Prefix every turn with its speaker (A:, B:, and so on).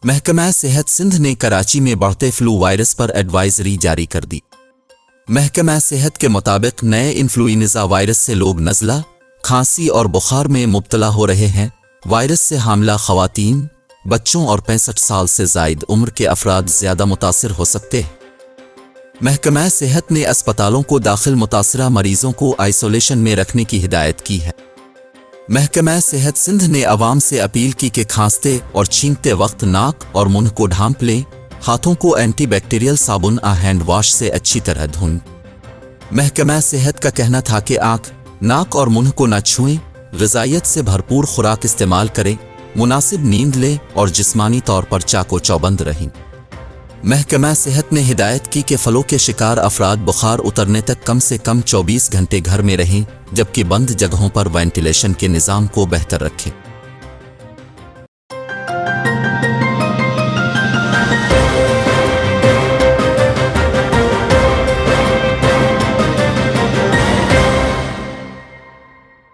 A: महकमा सेहत सिंध ने कराची में बढ़ते फ्लू वायरस पर एडवाइजरी जारी कर दी। महकमा सेहत के मुताबिक नए इन्फ्लुएंजा वायरस से लोग नज़ला, खांसी और बुखार में मुब्तला हो रहे हैं। वायरस से हामला ख़वातीन, बच्चों और 65 साल से ज़ायद उम्र के अफराद ज़्यादा मुतासिर हो सकते हैं। महकमा सेहत ने अस्पतालों को दाखिल मुतासरा मरीजों को आइसोलेशन में रखने की हिदायत की है। महकमा सेहत सिंध ने आवाम से अपील की कि खांसते और छींकते वक्त नाक और मुंह को ढांप लें। हाथों को एंटीबैक्टीरियल साबुन हैंड वॉश से अच्छी तरह धोएं। महकमा सेहत का कहना था कि आँख, नाक और मुंह को न छुएं, ग़िज़ाइयत से भरपूर खुराक इस्तेमाल करें, मुनासिब नींद लें और जिस्मानी तौर पर चाको चौबंद रहें। महकमा सेहत ने हिदायत की कि फलों के शिकार अफराद बुखार उतरने तक कम से कम 24 घंटे घर में रहें, जबकि बंद जगहों पर वेंटिलेशन के निज़ाम को बेहतर रखें।